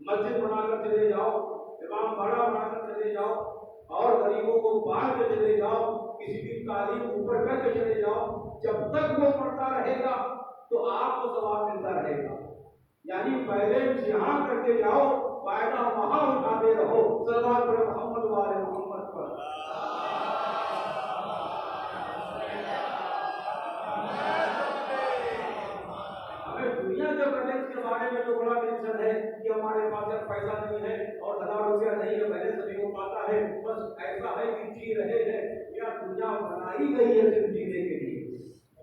مسجد بنا کر چلے جاؤ, امام باڑہ بنا کر چلے جاؤ, اور غریبوں کو بانٹ کے چلے جاؤ, کسی کی تعلیم اوپر کر کے چلے جاؤ, جب تک وہ پڑھتا رہے گا تو آپ کو ثواب ملتا رہے گا. یعنی پہلے امتحان کر کے جاؤ, فائدہ وہاں اٹھاتے رہو. صلوات پر محمد والے محمد پر. ہمیں دنیا کے بیلنس کے بارے میں تو بڑا ٹینشن ہے کہ ہمارے پاس پیسہ نہیں ہے اور 1000 روپیہ نہیں ہے, بیلنس نہیں ہو پاتا ہے. بس ایسا ہے کہ جی رہے ہیں. یا دنیا بنائی گئی ہے صرف جینے کے لیے.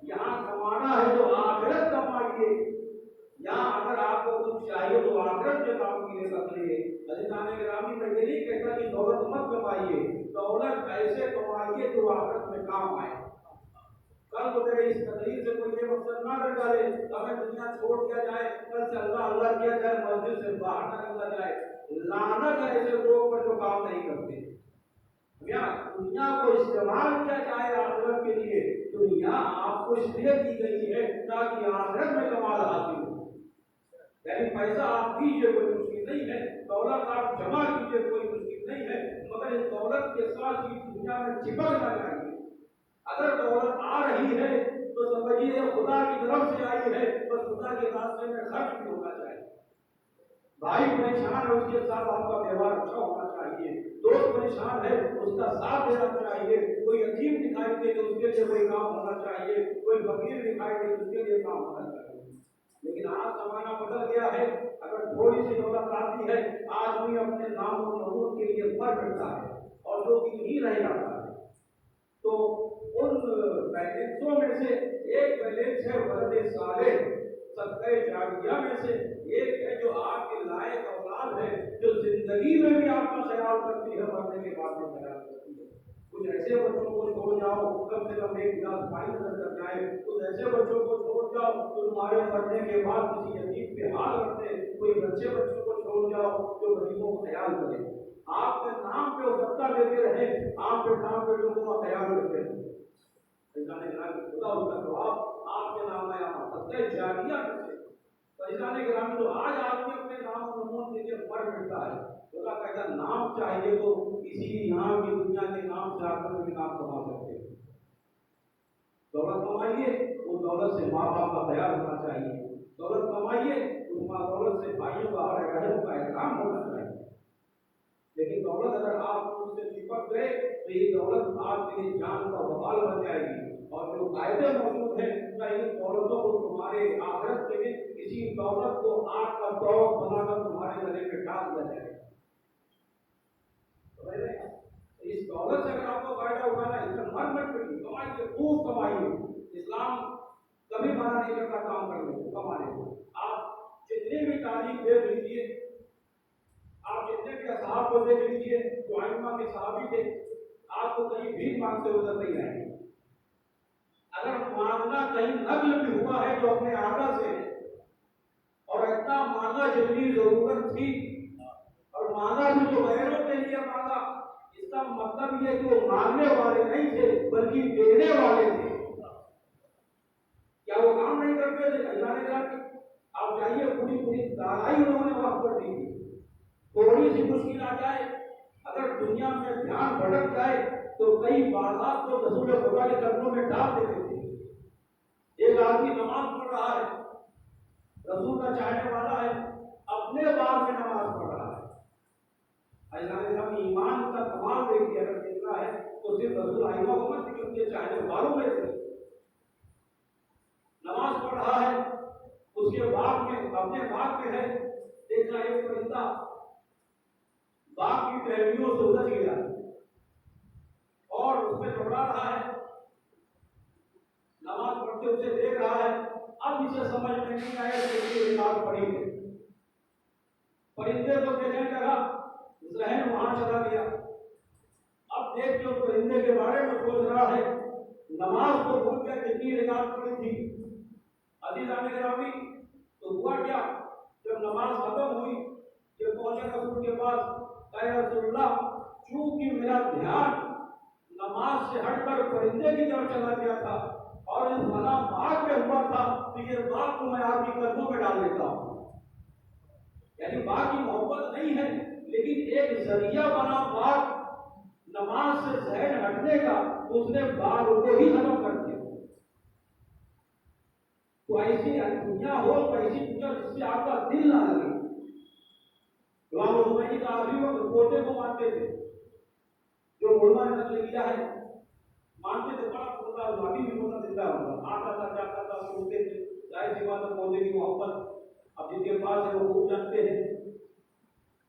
یہاں کمانا ہے تو آخرت کمائیے. یہاں اگر آپ کو کچھ چاہیے تو آخرت کے کام کے لیے رکھیے. عزیزان گرامی, میں یہ نہیں کہتا کہ دولت مت کمائیے, دولت ایسے کمائیے جو آخرت میں کام آئے. کل کو تیرے اس تقریر سے کوئی یہ مقصد نہ کر ڈالے ہمیں دنیا چھوڑ دیا جائے, کل سے اللہ اللہ کیا جائے, مسجد سے باہر نہ نکلا جائے. لعنت ہے ایسے لوگ پر جو کام نہیں کرتے. دنیا کو استعمال کیا جائے آخرت کے لیے. دنیا آپ کو اس لیے دی گئی ہے تاکہ آخرت میں کمال حاصل ہو. یعنی پیسہ آپ دیجیے کوئی مشکل نہیں ہے, دولت آپ جمع کیجیے کوئی مشکل نہیں ہے, مگر اس دولت کے ساتھ ہی دنیا میں چپک نہ جائیے. اگر دولت آ رہی ہے تو سمجھیے خدا کی طرف سے آئی ہے, بس خدا کے راستے میں خرچ بھی ہونا چاہیے. بھائی پریشان ہے, اس کے ساتھ آپ کا ویوہار اچھا ہونا چاہیے. دوست پریشان ہے, اس کا ساتھ دینا چاہیے. کوئی یتیم دکھائی دے تو اس کے لیے کوئی کام ہونا چاہیے. کوئی فقیر دکھائی دے تو اس کے لیے کام ہونا چاہیے. لیکن آج زمانہ بدل گیا ہے. اگر تھوڑی سی دولت آتی ہے, آدمی اپنے نام و نمود کے لیے مر بیٹھتا ہے اور جو کہ نہیں رہ جاتا ہے. تو ان بیلنسوں میں سے ایک بیلنس ہے ولد صالح, صدقہ جاریہ میں سے ایک ہے جو آپ کے لائق اولاد ہے, جو زندگی میں بھی آپ کا خیال کرتی ہے, مرنے کے بعد بھی خیال کرتی ہے. کچھ ایسے بچوں کو چھوڑ جاؤ کم سے کم ایک گلاس پانی نظر کر جائے. کچھ ایسے بچوں کو چھوڑ جاؤ جو تمہارے مرنے کے بعد کسی یتیم پہ ہاتھ رکھتے. کوئی بچے بچوں کو چھوڑ جاؤ جو غریبوں کا خیال کرے. آپ کے نام پہ وہ صدقہ دیتے رہے, آپ کے نام پہ لوگوں کا خیال رکھتے ہیں. خدا اس کا جواب آپ کے نام میں آپ صدقہ جاریہ کرتے. فیضان گرامی, تو آج آدمی اپنے نام و نمون کے لیے مر ملتا ہے. خدا کہتا نام چاہیے تو کسی یہاں کی دنیا کے نام چاہ کر بھی نام کما سکتے ہیں. دولت کمائیے, اس دولت سے ماں باپ کا خیال ہونا چاہیے. دولت کمائیے, اس ماں دولت سے بھائیوں کا اور بہنوں کا احترام ہونا چاہیے. لیکن دولت اگر آپ اس سے چپک گئے تو یہ دولت آپ کے لیے جان کا وبال بن جائے گی. اور جو قاعدے موجود ہیں ان دولتوں کو تمہارے آخرت کے لیے کسی دولت کو آگ کا توق بنا کر تمہارے گلے میں ڈال دیا جائے. اس دولت سے اگر آپ کو فائدہ اٹھانا ہے, اس کا من مت کریے, کمائیے, خوب کمائیے. اسلام کبھی منع نہیں کرتا کام کرنے کو, کمانے کو. آپ جتنی بھی تعلیم دیکھ لیجیے, آپ جتنے بھی اصحاب کو دیکھ لیجیے جو ائمہ کے صحابی تھے, آپ کو کہیں بھی مانگتے ہوئے نہیں آئے. اگر مانگنا کہیں نقل بھی ہوا ہے جو اپنے آقا سے ہے, اور اتنا مانگا جتنی ضرورت تھی, اور مانگا بھی جو غیروں کے لیے مانگا, اس کا مطلب یہ کہ وہ مانگنے والے نہیں تھے بلکہ دینے والے تھے. کیا وہ کام نہیں کرتے تھے؟ اللہ نے آپ چاہیے پوری پوری دہائی انہوں نے وقت پر دی تھی. تھوڑی سی مشکل آ جائے, اگر دنیا میں دھیان بھٹک جائے تو کئی بادات کو رسول خدا کے قدموں میں ڈال دیتے تھے. ایک آدمی نماز پڑھ رہا ہے, رسول کا چاہنے والا ہے, اپنے بار میں نماز پڑھ رہا ہے. اللہ ایمان کا کمال دیکھیے, اگر دیکھنا ہے تو صرف رسول ائمہ کو مت کہ ان کے چاہنے والوں میں سے نماز پڑھ رہا ہے. اس کے باغ میں, اپنے باغ میں ہے, دیکھنا ایک پرندہ باغ کی ٹہنیوں سے الجھ گیا اور اس میں دوڑا رہا ہے. نماز پڑھتے اسے دیکھ رہا ہے. اب اسے سمجھ میں نہیں آیا کہ یہ نماز پڑھی ہے. پرندے کو دیکھنے لگا, ذہن وہاں چلا گیا. اب دیکھ جو پرندے کے بارے میں سوچ رہا ہے, نماز کو بھول کر کتنی رکعت پڑھی تھی. عزیزان گرامی, تو ہوا کیا, جب نماز ختم ہوئی, جب پہنچے رسول کے پاس, اے رسول اللہ, چونکہ میرا دھیان نماز سے ہٹ کر پرندے کی طرف چلا گیا تھا اور اس بنا باغ میں ہوا تھا, تو یہ باغ کو میں آپ کی قدموں میں ڈال دیتا ہوں. ذریعہ بنا بات نماز سے ذہن ہٹنے کا، اس نے بات کو ہی ختم کر دیا۔ تو ایسی دنیا ہو، تو ایسی دنیا جس سے آپ کا دل نہ لگے۔ امام خمینی کا آخری وقت پوتے کو مانتے تھے، جو علماء نے نقل کیا ہے، مانتے تھے بڑا پوتا، ابھی بھی پوتا زندہ ہوگا، آتا تھا جاتا تھا، سنتے تھے، ظاہر سی بات ہے پوتے کی محبت اب جن کے پاس ہے وہ خوب جانتے ہیں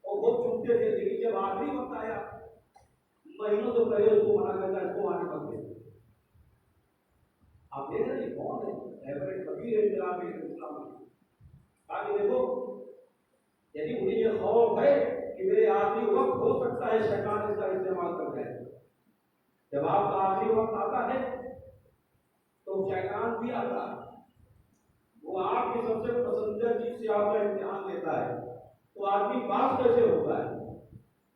اور خوب چنتے تھے، لیکن جب آخری وقت آیا مہینوں سے پہلے اس کو منع کرتا ہے، اس کو آنے پڑتے۔ آپ دیکھ رہے ہیں کون ہے؟ ایورٹ کبیر ہے جناب اسلام میں۔ تاکہ دیکھو یعنی انہیں یہ خوف ہے کہ میرے آخری وقت ہو سکتا ہے شیطان اس کا استعمال کر جائے۔ جب آپ کا آخری وقت آتا ہے تو شیطان بھی آتا ہے، وہ آپ کی سب سے پسندیدہ چیز سے آپ کا امتحان لیتا ہے۔ تو آدمی پاس کیسے ہوتا ہے؟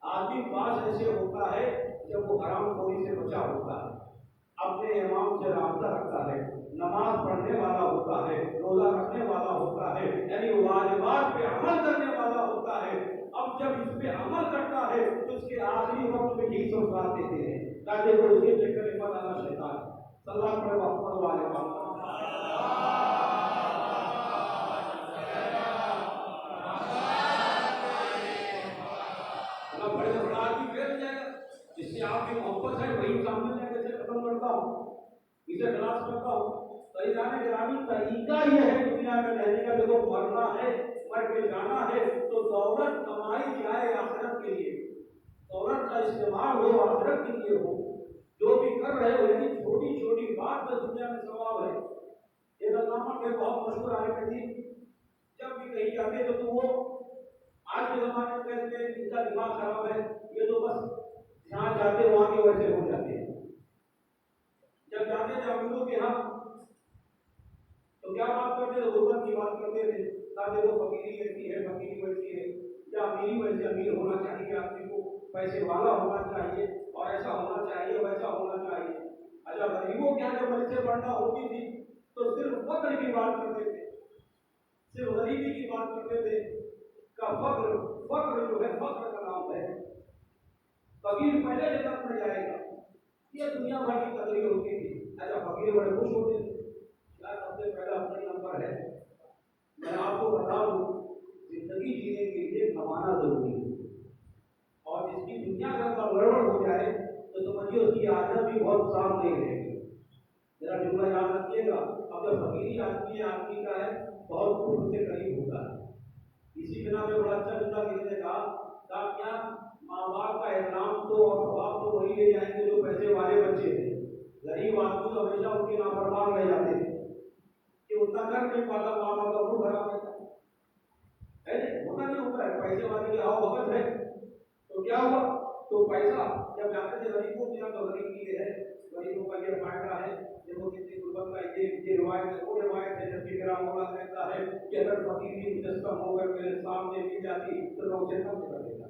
آدمی پاس ایسے ہوتا ہے جب وہ حرام خوری سے بچا ہوتا ہے، اپنے امام سے رابطہ رکھتا ہے، نماز پڑھنے والا ہوتا ہے، روزہ رکھنے والا ہوتا ہے، یعنی واجبات پہ عمل کرنے والا ہوتا ہے۔ اب جب اس پہ عمل کرتا ہے تو اس کے آخری وقت میں ہی سب ساتھ دیتے ہیں تاکہ وہ اس کے چکر میں مت آنا شیطان۔ صلی اللہ علیہ وسلم بڑے بڑا آدمی پھیل جائے گا، جس سے آپ کی محبت ہے وہی سامنے جا کے ختم کرتا ہوں، اسے خلاص کرتا ہوں۔ تو جانے گرامی طریقہ یہ ہے دنیا میں رہنے کا، دیکھو مرنا ہے، مر کے جانا ہے، تو دولت کمائی جائے آخرت کے لیے، دولت کا استعمال ہو آخرت کے لیے ہو۔ جو بھی کر رہے ہو یعنی چھوٹی چھوٹی بات میں دنیا میں ثواب ہے۔ ایک علامہ کے بہت مشہور عالم تھی، جب بھی کہیں جاتے تو وہ آج کے زمانے میں کہتے ہیں ان کا دماغ خراب ہے، یہ تو بس جہاں جاتے وہاں کے ویسے ہو جاتے ہیں۔ جب جاتے تھے امیروں کے ہاں تو کیا بات کرتے تھے؟ غربت کی بات کرتے تھے، تاکہ وہ فقیری ایسی ہے، فقیری ویسی ہے، یا امیری ویسے امیر ہونا چاہیے، آدمی کو پیسے والا ہونا چاہیے اور ایسا ہونا چاہیے ویسا ہونا چاہیے۔ اچھا غریبوں کے یہاں جب مجلسیں پڑھنا ہوتی تھی تو صرف فقر کی بات کرتے تھے، صرف غریبی کی بات کرتے تھے کہ فقر جو ہے فقر کا نام ہے، فقیر پہلے جنت میں جائے گا، یہ دنیا بھر کی تقریر ہوتی تھی۔ اچھا فقیر بڑے خوش ہوتے تھے، سب سے پہلا اپنا نمبر ہے۔ میں آپ کو بتا دوں زندگی جینے کے لیے کمانا ضروری ہے، اور جس کی دنیا کا گڑبڑ ہو جائے تو سمجھیے اس کی عادت بھی بہت صاف نہیں رہے گی۔ میرا جملہ یاد رکھیے گا، اب جب فقیری آدمی کا ہے بہت خوب سے قریب ہوتا ہے۔ اسی بنا میں بڑا اچھا جملہ کسی نے کہا کیا ماں باپ کا احترام تو اور ثواب تو وہی لے جائیں گے جو پیسے والے بچے تھے، غریب آدمی تو ہمیشہ ان کے نافرمان رہ جاتے تھے کہ اتنا کر نہیں پاتا، ماں باپ کا منہ خراب رہتا ہے، ہوتا نہیں ہوتا ہے۔ پیسے والے کی آؤ وقت ہے تو کیا ہوا، تو پیسہ جب جاتے تھے غریبوں کے یہاں تو غریب کی ہے، غریبوں کا یہ فائدہ ہے، دیکھو کتنی غربت کا یہ روایت ہے، وہ روایت ہے، جب کرام مولا کہتا ہے کہ اگر فقیر کی مجسم ہو کر میرے سامنے مل جاتی تو میں اسے کم کر دیتا۔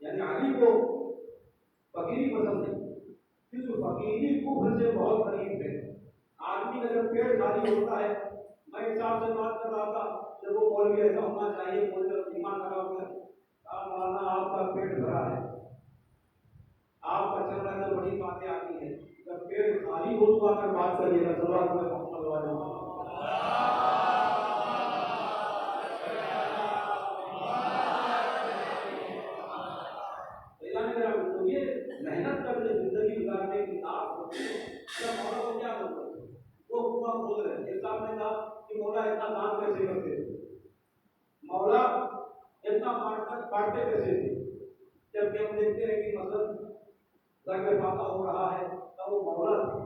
یعنی علی کو فقیری پسند ہے کیونکہ فقیری کفر سے بہت قریب ہے۔ آدمی کا جب پیٹ خالی ہوتا ہے، میں حساب سے بات کر رہا تھا جب وہ مولوی ایسا ہونا چاہیے، مولوی ایمان کھڑا ہو گیا، مولانا آپ کا پیٹ بھرا ہے، آپ کا چل رہا ہے، بڑی باتیں آتی ہیں، جب پیٹ خالی ہو تو آ کر بات کریے گا۔ صلی اللہ علیہ وسلم محنت کرنے زندگی گزارنے کی آپ مولا کو کیا کرتے وہ پورا بول رہے ہیں۔ صاحب نے کہا کہ مولا اتنا دان کیسے کرتے تھے، مولا اتنا بانٹتے کیسے تھے، جبکہ ہم دیکھتے ہیں کہ مثلا گھر میں فاقہ ہو رہا ہے تو وہ مولا تھے،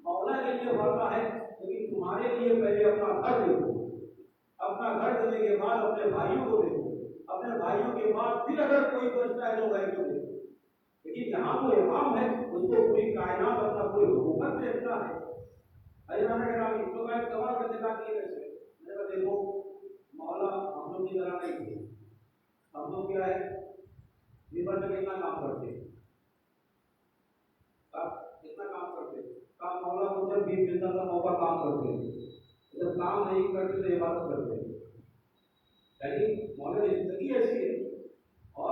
مولا کے لیے فاقہ ہے، لیکن تمہارے لیے پہلے اپنا گھر دیکھو، اپنا گھر دینے کے بعد اپنے بھائیوں کو دیکھو، اپنے بھائیوں کے بعد پھر اگر کوئی بچتا ہے تو غیر کو دیکھو۔ لیکن جہاں وہ امام ہے اس کو پوری کائنات اپنا پوری حکومت دیکھتا ہے۔ تو میں سوال کرنے کا کہ میرا دیکھو مولا ہم لوگ کی طرح نہیں تھے، ہم لوگ کیا ہے لیبر میں کتنا کام کرتے، کتنا کام کرتے، کام مولا کو جب بھی ملتا تھا موقع کام کرتے، جب کام نہیں کرتے تو عبادت کرتے۔ یعنی مولا کی زندگی ایسی ہے اور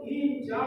3-4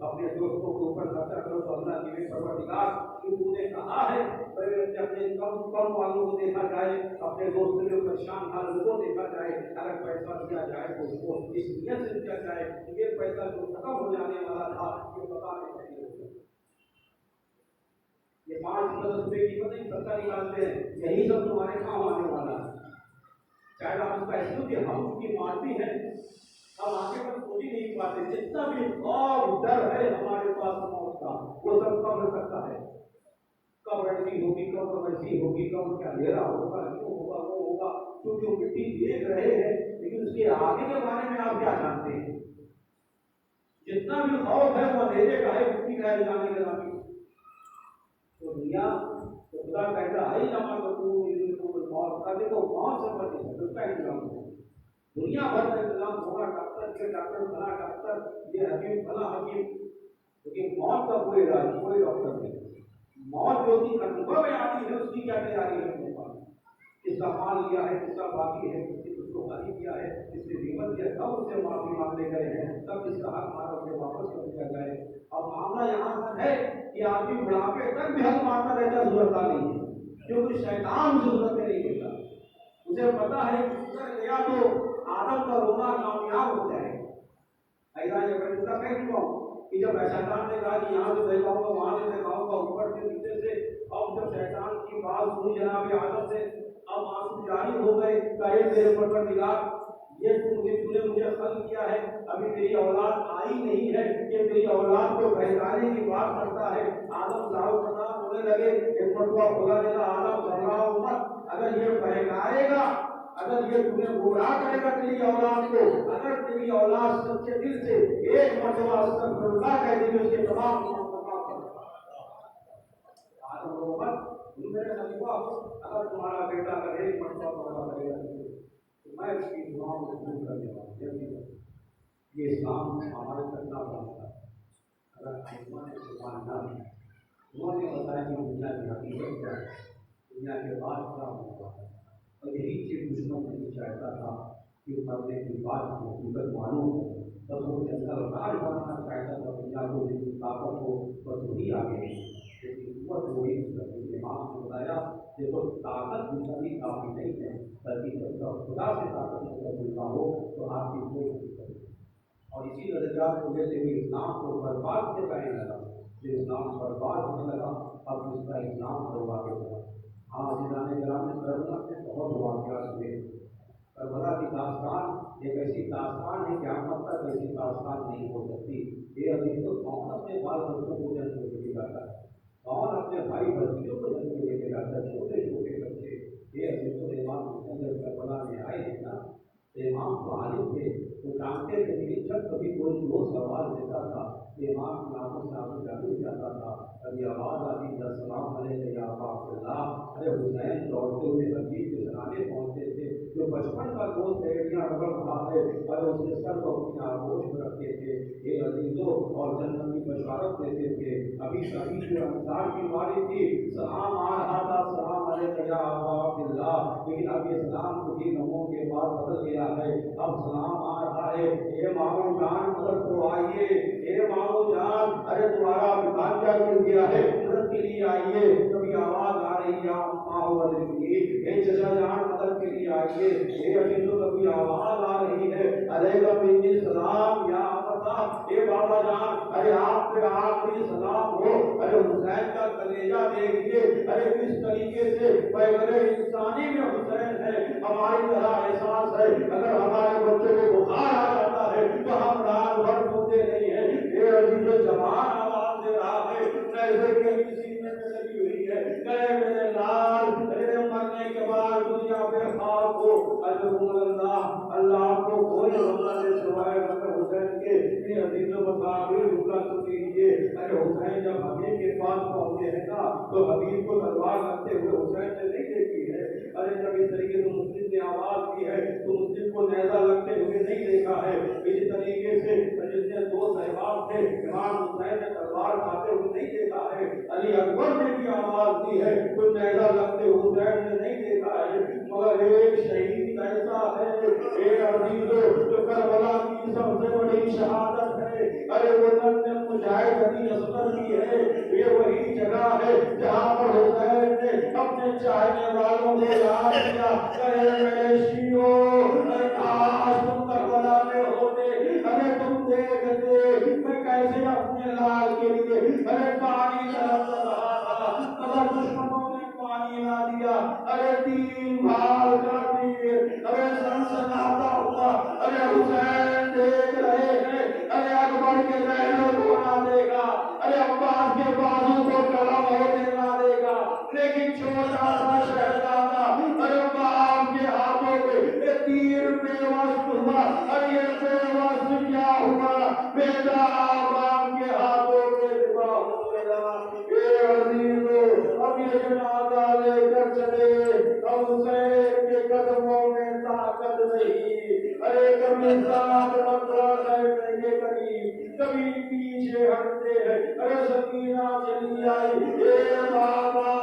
اپنے دوستوں کے اوپر خرچہ کرو تو اللہ کی بے پروردگار کہ تو نے کہا ہے اپنے کم والوں کو دیکھا جائے، اپنے دوستوں کے پریشان حال کو دیکھا جائے، اگر پیسہ دیا جائے تو اس کو اس نیت سے دیا جائے کہ یہ پیسہ جو ختم ہو جانے والا تھا یہ پتا نہیں ہوگا۔ یہ 5 روپے کی پتہ نہیں سرکار نکالتے ہیں، یہی سب تمہارے کام آنے والا ہے۔ چاہے آپ اس کا ایسے کہ ہم کی مارتی ہیں، ہم آگے پر سوچ ہی نہیں پاتے، جتنا بھی خوف ڈر ہے ہمارے پاس موت کا وہ سب کم ہو سکتا ہے۔ کب ایسی ہوگی، کب ویسی ہوگی، کب کیا اندھیرا ہوگا، جو ہوگا وہ ہوگا، کیونکہ وہ مٹی دیکھ رہے ہیں لیکن اس کے آگے کے بارے میں آپ کیا جانتے ہیں؟ جتنا بھی خوف ہے وہ اندھیرے کا ہے، مٹی کا ہے جانے کے بعد تو دنیا تو خدا کہتا ہے جمع موت کا دیکھو موت سے بچے اس کا انتظام ہو، دنیا بھر کا انتظام ہوگا، ڈاکٹر یہ ڈاکٹر بنا ڈاکٹر یہ حکیم بنا حکیم، لیکن موت کا کوئی علاج کوئی ڈاکٹر نہیں۔ موت جو کہ کنفرم میں آتی ہے اس کی کیا تیاری ہے میرے پاس؟ کس کا مال لیا ہے، کس کا باقی ہے، کس نے اس کو خالی کیا ہے، کس نے قیمت کیا، کب اس سے معافی مانگنے گئے ہیں، کب اس کا حق مارا اسے واپس کر دیا جائے۔ اب معاملہ یہاں تک ہے کہ آدمی بڑھاپے تک بھی حق مانتا رہتا ضرورت نہیں ہے، کیونکہ شیطان ضرورت نہیں دیتا، اسے پتا ہے کہ گزر گیا تو آدم کا رونا کامیاب ہو جائے۔ ایسا یہ میں کہہ چکا ہوں کہ جب شیطان نے کہا کہ یہاں سے دیکھاؤں گا وہاں سے دیکھاؤں گا اوپر سے نیچے سے، اب جب شیطان کی بات سنی جناب آدم سے، اب آنسو جاری ہو گئے، کہے میرے پروردگار یہ تو مجھے خلق کیا ہے، ابھی میری اولاد آئی نہیں ہے کہ میری اولاد کو بہکانے کی بات کرتا ہے۔ آدم لاؤ کرنا ہونے لگے، ایک مرتبہ خدا نے کہا آدم گھبراؤ مت، اگر یہ بہکائے گا، اگر یہ تمہیں گمراہ کرے گا تیری اولاد کو، اگر تیری اولاد سچے دل سے ایک مرتبہ استغفر اللہ کہہ دے گی اس کے تمام آدم کو مت میرے خلیفہ اگر تمہارا بیٹا اگر ایک مرتبہ توبہ کرے گا تو میں اس کی دعاؤں کو قبول کر لوں گا۔ یہ اسلام ہمارے تک نہ پہنچتا اگر ایمان ایمان نہ ہے۔ انہوں نے بتایا کہ دنیا کی حقیقت کیا ہے، دنیا کے بعد کیا ہوگا، اور یہی چیز دشمن نہیں چاہتا تھا کہ مرنے کی بات کو حقیقت معلوم ہو، بس وہ جنگل راج بنانا چاہتا تھا دنیا کو، جن کی طاقت ہو بس وہی آگے لیکن قوت وہی امام نے بتایا دیکھو طاقت دوسری کافی نہیں ہے، بلکہ جب خدا سے طاقت ملتا ہو تو آپ کی کوئی حقیقت نہیں۔ اور اسی نظریات کی وجہ سے بھی اسلام کو برباد سے کہنے لگا، جو اسلام برباد ہونے لگا اب اس کا اسلام برباد ہو گیا۔ ہاں عزیزان کرام نے کربلا میں بہت واقعات ہوئے، کربلا کی داستان ایک ایسی داستان ہے کہ قیامت تک ایسی داستان نہیں ہو سکتی۔ یہ عزیز تو کون اپنے بال بچوں کو جنم لے کے جاتا ہے، کون اپنے بھائی بھتیجوں کو جنم لے کے جاتا ہے، چھوٹے چھوٹے بچے۔ یہ عزیز تو امام حسین کربلا میں آئے ہیں نا، امام تو عالم تھے، وہ جانتے تھے کہ جب کبھی کوئی وہ سوال دیتا تھا امام کی آنکھوں سے آنکھوں جانے جاتا تھا، ابھی آواز آتی تھی السلام علیکم یا ابا عبداللہ، ارے حسین دوڑتے ہوئے حبیب کے سرانے پہنچتے تھے، جو بچپن کا دوست ہے ایڑیاں رگڑ رہا ہے اور اس کے سر کو اپنی آغوش میں رکھتے تھے، یہ عزیزوں اور جنت کی بشارت دیتے تھے۔ ابھی سبھی جو انصار کی باری تھی، سلام آ رہا تھا السلام علیکم یا ابا عبداللہ، لیکن اب یہ سلام کچھ ہی لمحوں کے بعد بدل گیا ہے، اب سلام آ رہا ہے اے مامو جان مدد کو آئیے، اے مامو جان ارے تمہارا بھانجا گر گیا ہے مدد کے لیے آئیے۔ کبھی آواز آ رہی ہے اے چچا جان مدد کے لیے آئیے، اے عزیزو کبھی آواز آ رہی ہے علیکم منی السلام یا ابا، اے بابا جان ارے آپ پہ آخری سلام ہو۔ ارے حسین کا کلیجہ دیکھیے، ارے کس طریقے سے پیغمبر انسانی میں حسین ہے، ہماری طرح احساس ہے، اگر ہمارے بچوں کو بخار آ جاتا ہے تو ہم رات بھر سوتے نہیں ہیں۔ اے عزیز جوان آواز دے رہا ہے، نیزے کے کسی میں لگی ہوئی ہے، گئے میرے لال میرے مرنے کے بعد دنیا پہ خاک ہو، اجر اللہ اللہ کو کوئی بندہ دے سوائے مگر حسین کے۔ اے عزیز مسافر رکا تو کیجیے، ارے حسین جب حبیب کے پاس پہنچے ہیں نا تو حبیب کو تلوار رکھتے ہوئے حسین نے نہیں دیکھی ہے، ارے جب اس طریقے سے مسلم نے آواز کی ہے تو مسلم کو نیزہ لگتے ہوئے نہیں دیکھا ہے، اسی طریقے سے جس نے دو صحابہ تھے امام حسین نے تلوار کھاتے ہوئے نہیں دیکھا ہے، علی اکبر نے بھی آواز دی ہے تو نیزہ لگتے ہوئے حسین نے نہیں دیکھا ہے، مگر ایک شہید ایسا ہے اے عزیزو جو کربلا کی سب سے بڑی شہادت ہے، ارے وہ مجاہد علی اصغر کی ہے، یہ وہی جگہ ہے جہاں پر حسین نے اپنے چاہنے والوں کو یاد کیا، ارے میرے شیعو کاش تم کربلا میں ہوتے، ارے تم دیکھتے میں کیسے اپنے لال کے لیے ارے پانی طرف رہا تھا، مگر دشمنوں نے پانی نہ دیا، ارے 3 بار کا تیر ارے سنسناتا ہوا، ارے حسین دیکھ رہے ہیں، ارے اکبر کے رہنوں کو نہ دیکھا، ارے عباس کے بازو کو قلم ہونے نہ دیکھا، لیکن چھوٹا سا شہزادہ ارے باپ کے ہاتھوں پہ یہ تیر بے وقت ہوا، ارے یہ بے وقت کیا ہوا، بیٹا باپ کے ہاتھوں پہ دبا ہو گیا۔ اے عزیزو اب یہ جنازہ لے کر چلے، اب حسین کے قدموں میں طاقت نہیں، ارے کبھی ساتھ مطلع خیمے کے قریب کبھی پیچھے ہٹتے ہیں، ارے سکینہ چلی آئی، اے بابا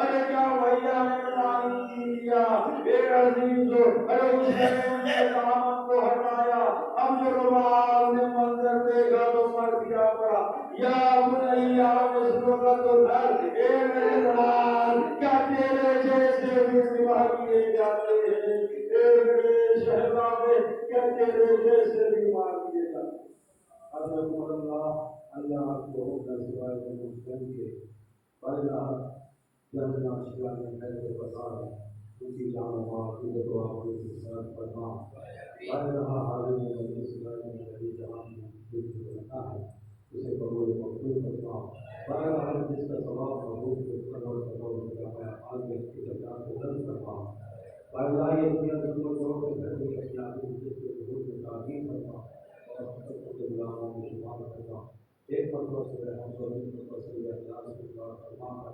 ارے کیا بھیا نے پانی دیا، اے عزیزو ارے حسین نے دامن کو ہٹایا، اب جو روال نے منظر دیکھا تو مر دیا پڑا، یا بنیا نسبت الحر، اے میرے لال کیا تیرے جیسے بھی نبھا کیے جاتے ہیں، اے میرے شہزادے کیا تیرے جیسے بھی مار دیے جاتے ہیں۔ حضرت اللہ کو حکم سوائے مسلم کے بارگاہ جہاں شیعہ میں خیر بسار ان کی جان و مال عزت و آبرو کے ساتھ فرما بارگاہ حاضر مجلس میں شہید جہان میں جو رکھا ہے اسے قبول مقبول فرما بارگاہ جس کا ثواب قبول کے قدر قبول کرنا حال میں اس کے جان کو درد فرما بارگاہ یہ دنیا ضرور کرو کہ گھر میں کشیاں جس کے ضرور میں تعظیم فرما اور سب کے غلاموں کو شمار کرنا ایک مرتبہ سے رحم و ایک مرتبہ سے اخلاص کے ساتھ فرما کر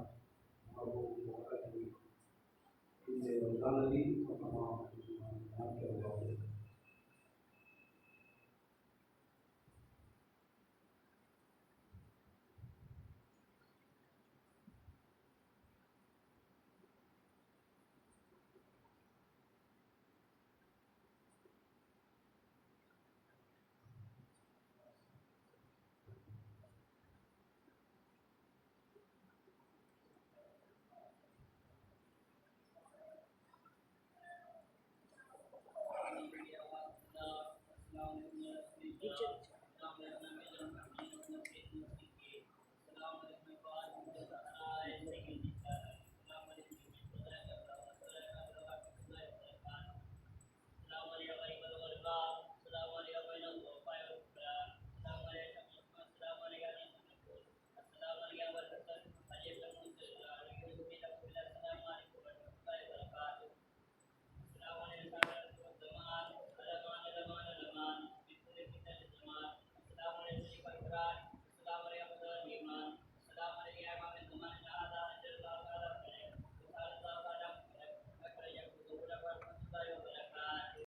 رمضان علی اور تمام